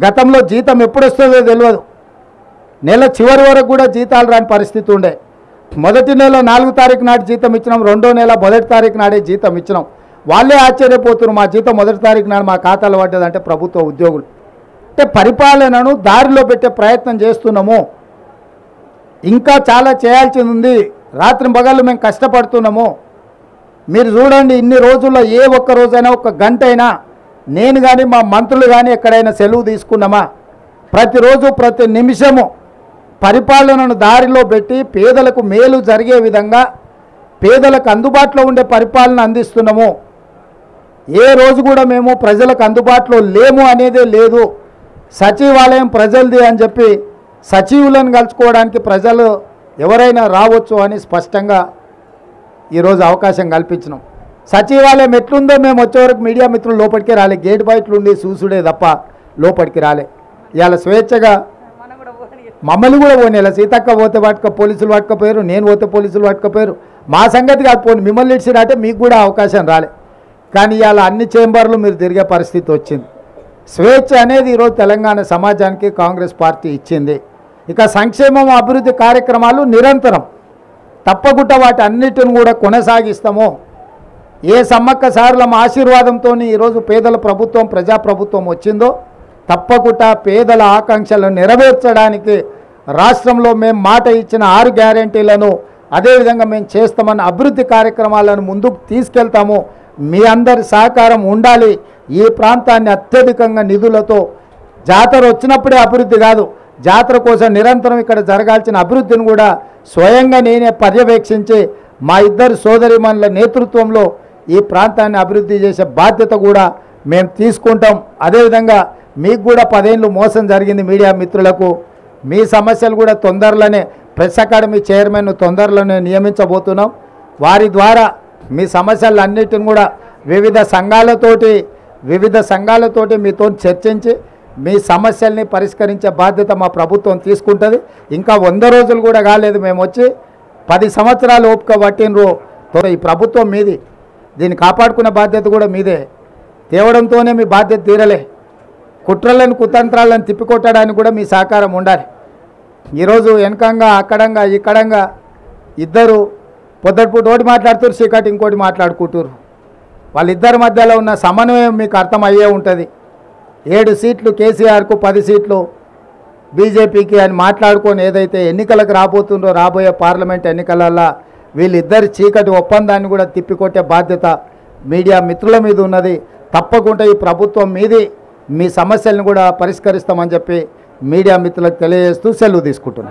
గతంలో జీతం ఎప్పుడు వస్తుందో తెలియదు, నెల చివరి వరకు కూడా జీతాలు రాని పరిస్థితి ఉండే. మొదటి నెల 4 తారీఖు నాడు జీతం ఇచ్చినాం, రెండో నెల 1 తారీఖు నాడే జీతం ఇచ్చినాం. వాళ్ళే ఆశ్చర్యపోతున్నారు, మా జీతం 1 తారీఖు నాడు మా ఖాతాలో పడ్డదంటే ప్రభుత్వ ఉద్యోగులు. అంటే పరిపాలనను దారిలో పెట్టే ప్రయత్నం చేస్తున్నాము. ఇంకా చాలా చేయాల్సింది ఉంది. రాత్రి పగళ్ళు మేము కష్టపడుతున్నాము. మీరు చూడండి, ఇన్ని రోజుల్లో ఏ ఒక్క రోజైనా ఒక గంట అయినా నేను కానీ మా మంత్రులు కానీ ఎక్కడైనా సెలవు తీసుకున్నామా? ప్రతిరోజు ప్రతి నిమిషము పరిపాలనను దారిలో పెట్టి పేదలకు మేలు జరిగే విధంగా పేదలకు అందుబాటులో ఉండే పరిపాలన అందిస్తున్నాము. ఏ రోజు కూడా మేము ప్రజలకు అందుబాటులో లేము అనేదే లేదు. సచివాలయం ప్రజలది అని చెప్పి సచివులను కలుసుకోవడానికి ప్రజలు ఎవరైనా రావచ్చు అని స్పష్టంగా ఈరోజు అవకాశం కల్పించినాం. సచివాలయం ఎట్లుందో మేము వచ్చేవరకు మీడియా మిత్రులు లోపలికి రాలే, గేట్ బయటలుండి చూసుడే తప్ప లోపలికి రాలే. ఇవాళ స్వేచ్ఛగా మమ్మల్ని కూడా పోనీలా, సీతక్క పోతే పట్టుక పోలీసులు పట్టుకపోయారు, నేను పోతే పోలీసులు పట్టుకపోయారు. మా సంగతి కాదు, పోనీ మిమ్మల్ని ఇచ్చినట్టే మీకు కూడా అవకాశం రాలే. కానీ ఇవాళ అన్ని చేంబర్లు మీరు తిరిగే పరిస్థితి వచ్చింది. స్వేచ్ఛ అనేది ఈరోజు తెలంగాణ సమాజానికి కాంగ్రెస్ పార్టీ ఇచ్చింది. ఇక సంక్షేమం అభివృద్ధి కార్యక్రమాలు నిరంతరం తప్పకుండా వాటి అన్నిటిని కూడా కొనసాగిస్తాము. ఏ సమ్మక్క సారలమ్మ ఆశీర్వాదంతో ఈరోజు పేదల ప్రభుత్వం ప్రజాప్రభుత్వం వచ్చిందో తప్పకుండా పేదల ఆకాంక్షలను నెరవేర్చడానికి రాష్ట్రంలో మేము మాట ఇచ్చిన 6 గ్యారెంటీలను అదేవిధంగా మేము చేస్తామన్న అభివృద్ధి కార్యక్రమాలను ముందుకు తీసుకెళ్తాము. మీ అందరి సహకారం ఉండాలి. ఈ ప్రాంతాన్ని అత్యధికంగా నిధులతో జాతర వచ్చినప్పుడే అభివృద్ధి కాదు, జాతర కోసం నిరంతరం ఇక్కడ జరగాల్సిన అభివృద్ధిని కూడా స్వయంగా నేనే పర్యవేక్షించి మా ఇద్దరు సోదరిమణుల నేతృత్వంలో ఈ ప్రాంతాన్ని అభివృద్ధి చేసే బాధ్యత కూడా మేము తీసుకుంటాం. అదేవిధంగా మీకు కూడా 10 ఏళ్ళు మోసం జరిగింది మీడియా మిత్రులకు. మీ సమస్యలు కూడా తొందరలోనే ప్రెస్ అకాడమీ చైర్మన్ తొందరలోనే నియమించబోతున్నాం. వారి ద్వారా మీ సమస్యలన్నిటిని కూడా వివిధ సంఘాలతోటి మీతో చర్చించి మీ సమస్యల్ని పరిష్కరించే బాధ్యత మా ప్రభుత్వం తీసుకుంటుంది. ఇంకా 100 రోజులు కూడా కాలేదు, మేము వచ్చి 10 సంవత్సరాలు ఓపిక పట్టినరు. ఈ ప్రభుత్వం మీది, దీన్ని కాపాడుకునే బాధ్యత కూడా మీదే. తేవడంతోనే మీ బాధ్యత తీరలే, కుట్రలను కుతంత్రాలను తిప్పికొట్టడానికి కూడా మీ సహకారం ఉండాలి. ఈరోజు వెనకంగా అక్కడంగా ఇక్కడంగా ఇద్దరు పొద్దుటిపూట ఒకటి మాట్లాడుతారు, చీకటి ఇంకోటి మాట్లాడుకుంటారు. వాళ్ళిద్దరి మధ్యలో ఉన్న సమన్వయం మీకు అర్థమయ్యే ఉంటుంది. 7 సీట్లు కేసీఆర్కు, 10 సీట్లు బీజేపీకి అని మాట్లాడుకొని ఏదైతే ఎన్నికలకు రాబోతుందో రాబోయే పార్లమెంట్ ఎన్నికలలో వీళ్ళిద్దరి చీకటి ఒప్పందాన్ని కూడా తిప్పికొట్టే బాధ్యత మీడియా మిత్రుల మీద ఉన్నది. తప్పకుండా ఈ ప్రభుత్వం మీది, మీ సమస్యలను కూడా పరిష్కరిస్తామని చెప్పి మీడియా మిత్రులకు తెలియజేస్తూ సెలవు తీసుకుంటున్నాను.